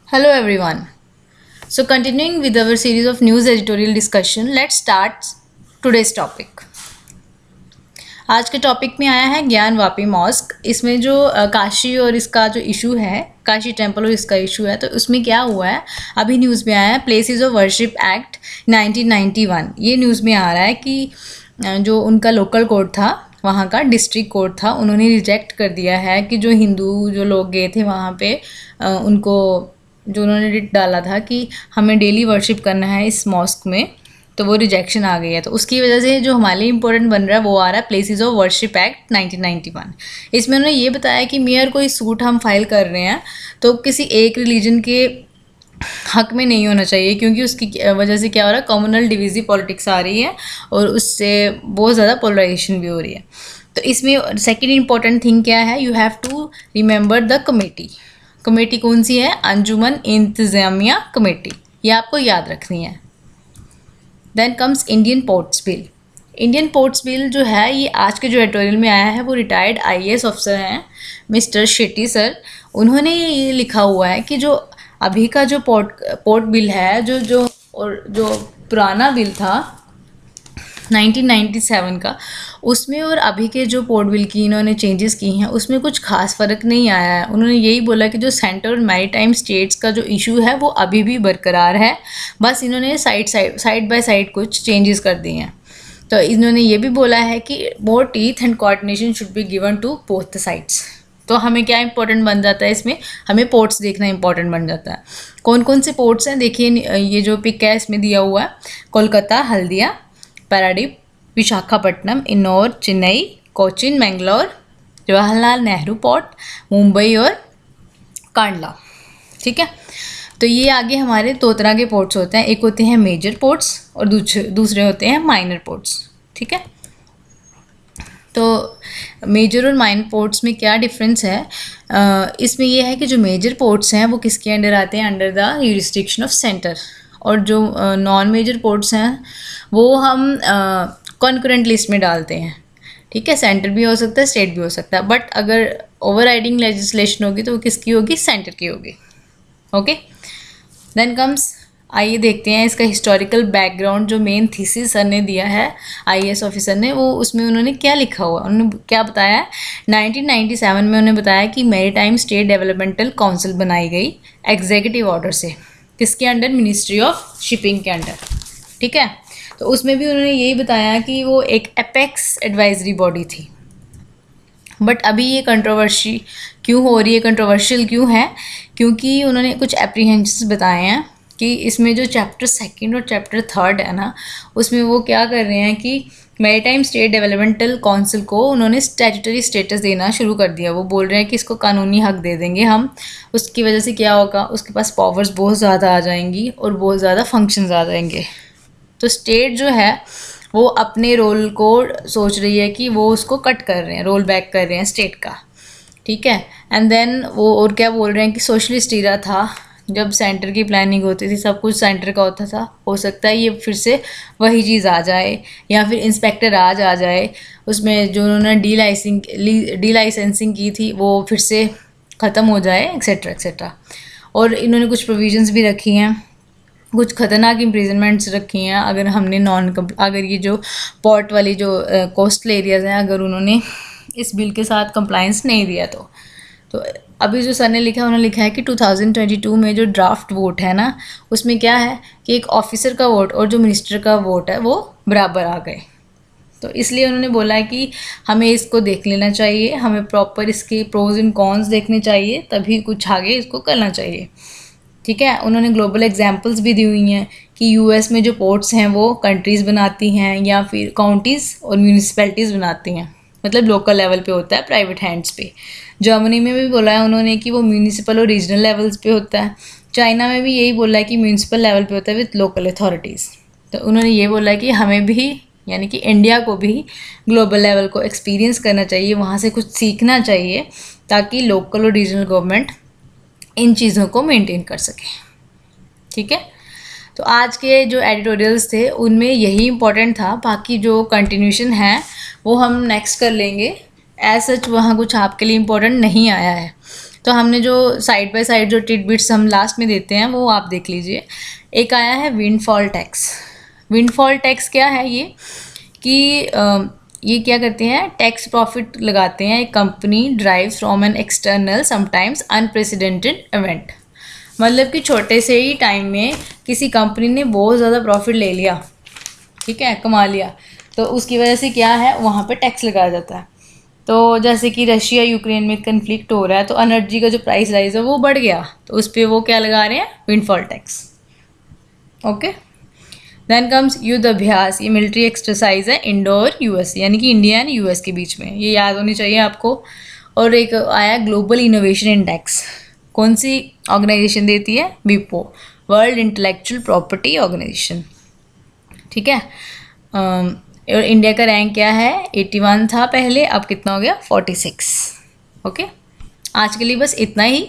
Hello everyone. So continuing with our series of news editorial discussion, let's start today's topic. आज के topic में आया है ज्ञान वापी मॉस्क। इसमें जो काशी और इसका जो इशू है, काशी टेम्पल और इसका इशू है, तो उसमें क्या हुआ है, अभी न्यूज़ में आया है प्लेसेस ऑफ वर्शिप एक्ट 1991। ये न्यूज़ में आ रहा है कि जो उनका लोकल कोर्ट था, वहाँ का डिस्ट्रिक्ट कोर्ट था, उन्होंने रिजेक्ट कर दिया है कि जो हिंदू जो लोग गए थे वहाँ पे उनको जो उन्होंने रिट डाला था कि हमें डेली वर्शिप करना है इस मॉस्क में, तो वो रिजेक्शन आ गई है। तो उसकी वजह से जो हमारे लिए इंपॉर्टेंट बन रहा है वो आ रहा है प्लेसेस ऑफ वर्शिप एक्ट 1991। इसमें उन्होंने ये बताया कि मेयर कोई सूट हम फाइल कर रहे हैं तो किसी एक रिलीजन के हक में नहीं होना चाहिए, क्योंकि उसकी वजह से क्या हो रहा है, कम्युनल डिविजिव पॉलिटिक्स आ रही है और उससे बहुत ज़्यादा पोलराइजेशन भी हो रही है। तो इसमें सेकेंड इंपॉर्टेंट थिंग क्या है, you have to remember the committee. Committee कौन सी है? अंजुमन इंतजामिया कमेटी, ये आपको याद रखनी है। Then comes Indian ports bill. Indian ports bill जो है, ये आज के जो एडिटोरियल में आया है वो रिटायर्ड आईएएस ऑफिसर हैं मिस्टर शेट्टी सर। उन्होंने ये लिखा हुआ है कि जो अभी का जो पोर्ट बिल है, जो पुराना बिल था 1997 का, उसमें और अभी के जो पोर्ट बिल की इन्होंने चेंजेस की हैं उसमें कुछ खास फ़र्क नहीं आया है। उन्होंने यही बोला कि जो सेंटर और मैरीटाइम स्टेट्स का जो इशू है वो अभी भी बरकरार है, बस इन्होंने साइड बाय साइड कुछ चेंजेस कर दिए हैं। तो इन्होंने ये भी बोला है कि more teeth and coordination should be given to both the sides. तो हमें क्या इंपॉर्टेंट बन जाता है इसमें, हमें पोर्ट्स देखना इंपॉर्टेंट बन जाता है। कौन कौन से पोर्ट्स हैं देखिए, ये जो पिक है इसमें दिया हुआ है, कोलकाता, हल्दिया, पैराडीप, विशाखापट्टनम, इन्नौर, चेन्नई, कोचिन, मैंगलोर, जवाहरलाल नेहरू पोर्ट, मुंबई और कांडला। ठीक है, तो ये आगे हमारे दो तरह के पोर्ट्स होते हैं, एक होते हैं मेजर पोर्ट्स और दूसरे होते हैं माइनर पोर्ट्स। ठीक है, तो मेजर और माइनर पोर्ट्स में क्या डिफरेंस है, इसमें यह है कि जो मेजर पोर्ट्स हैं वो किसके अंडर आते हैं, अंडर द यूरिसडिक्शन ऑफ सेंटर, और जो नॉन मेजर पोर्ट्स हैं वो हम कॉन्करेंट लिस्ट में डालते हैं। ठीक है, सेंटर भी हो सकता है, स्टेट भी हो सकता है, बट अगर ओवरराइडिंग लेजिस्लेशन होगी तो वो किसकी होगी, सेंटर की होगी। ओके, देन कम्स, आइए देखते हैं इसका हिस्टोरिकल बैकग्राउंड। जो मेन थीसिस सर ने दिया है आईएएस ऑफिसर ने, वो उसमें उन्होंने क्या लिखा हुआ, उन्होंने क्या बताया है, 1997 में उन्होंने बताया कि मैरीटाइम स्टेट डेवलपमेंटल काउंसिल बनाई गई एग्जीक्यूटिव ऑर्डर से, किसके अंडर, मिनिस्ट्री ऑफ शिपिंग के अंडर। ठीक है, तो उसमें भी उन्होंने यही बताया कि वो एक एपेक्स एडवाइजरी बॉडी थी। बट अभी ये कंट्रोवर्सी क्यों हो रही है, कंट्रोवर्शियल क्यों है, क्योंकि उन्होंने कुछ एप्रीहेंशंस बताए हैं कि इसमें जो चैप्टर 2 और चैप्टर 3 है ना, उसमें वो क्या कर रहे हैं कि मैरीटाइम स्टेट डेवलपमेंटल काउंसिल को उन्होंने स्टैट्यूटरी स्टेटस देना शुरू कर दिया। वो बोल रहे हैं कि इसको कानूनी हक दे देंगे हम, उसकी वजह से क्या होगा, उसके पास पावर्स बहुत ज़्यादा आ जाएंगी और बहुत ज़्यादा फंक्शंस आ जाएंगे। तो स्टेट जो है वो अपने रोल को सोच रही है कि वो उसको कट कर रहे हैं, रोल बैक कर रहे हैं स्टेट का। ठीक है, एंड देन वो और क्या बोल रहे हैं कि सोशलिस्ट इरा था जब सेंटर की प्लानिंग होती थी, सब कुछ सेंटर का होता था, हो सकता है ये फिर से वही चीज़ आ जाए, या फिर इंस्पेक्टर राज आ जाए, उसमें जो उन्होंने डी लाइसेंसिंग की थी वो फिर से ख़त्म हो जाए, एक्सेट्रा एक्सेट्रा। और इन्होंने कुछ प्रोविजंस भी रखी हैं, कुछ खतरनाक इम्प्रिजनमेंट्स रखी हैं अगर हमने अगर ये जो पोर्ट वाली जो कोस्टल एरियाज़ हैं, अगर उन्होंने इस बिल के साथ कंप्लाइंस नहीं दिया तो अभी जो सर ने लिखा है, उन्होंने लिखा है कि 2022 में जो ड्राफ्ट वोट है ना, उसमें क्या है कि एक ऑफिसर का वोट और जो मिनिस्टर का वोट है वो बराबर आ गए। तो इसलिए उन्होंने बोला है कि हमें इसको देख लेना चाहिए, हमें प्रॉपर इसके प्रोज एंड कॉन्स देखने चाहिए, तभी कुछ आगे इसको करना चाहिए। ठीक है, उन्होंने ग्लोबल एग्जांपल्स भी दी हुई हैं कि यूएस में जो पोर्ट्स हैं वो कंट्रीज़ बनाती हैं या फिर काउंटीज़ और म्यूनिसिपैलिटीज़ बनाती हैं, मतलब लोकल लेवल पे होता है, प्राइवेट हैंड्स पे। जर्मनी में भी बोला है उन्होंने कि वो म्यूनिसिपल और रीजनल लेवल्स पे होता है। चाइना में भी यही बोला है कि म्यूनिसिपल लेवल पे होता है विद लोकल अथॉरिटीज़। तो उन्होंने ये बोला है कि हमें भी, यानी कि इंडिया को भी ग्लोबल लेवल को एक्सपीरियंस करना चाहिए, वहाँ से कुछ सीखना चाहिए, ताकि लोकल और रीजनल गवर्नमेंट इन चीज़ों को मेंटेन कर सके। ठीक है, तो आज के जो एडिटोरियल्स थे उनमें यही इम्पोर्टेंट था, बाकी जो कंटिन्यूशन है वो हम नेक्स्ट कर लेंगे। एज सच वहाँ कुछ आपके लिए इम्पोर्टेंट नहीं आया है। तो हमने जो साइड बाय साइड जो टिडबिट्स हम लास्ट में देते हैं वो आप देख लीजिए। एक आया है विंडफॉल टैक्स। विंडफॉल टैक्स क्या है ये कि ये क्या करते हैं, टैक्स प्रॉफिट लगाते हैं एक company drives from an external sometimes unprecedented event. मतलब कि छोटे से ही टाइम में किसी कंपनी ने बहुत ज़्यादा प्रॉफिट ले लिया, ठीक है, कमा लिया, तो उसकी वजह से क्या है वहाँ पे टैक्स लगाया जाता है। तो जैसे कि रशिया यूक्रेन में कन्फ्लिक्ट हो रहा है, तो एनर्जी का जो प्राइस राइज है वो बढ़ गया, तो उस पर वो क्या लगा रहे हैं, windfall tax. Okay, then comes Yudh Abhyas. ये मिलिट्री एक्सरसाइज है इंडोर यूएस, यानी कि इंडिया एंड यूएस के बीच में, ये याद होनी चाहिए आपको। और एक आया ग्लोबल इनोवेशन इंडेक्स। कौन सी ऑर्गेनाइजेशन देती है, विपो, वर्ल्ड इंटेलेक्चुअल प्रॉपर्टी ऑर्गेनाइजेशन, ठीक है। और इंडिया का रैंक क्या है, 81 था पहले, अब कितना हो गया, 46। ओके, आज के लिए बस इतना ही।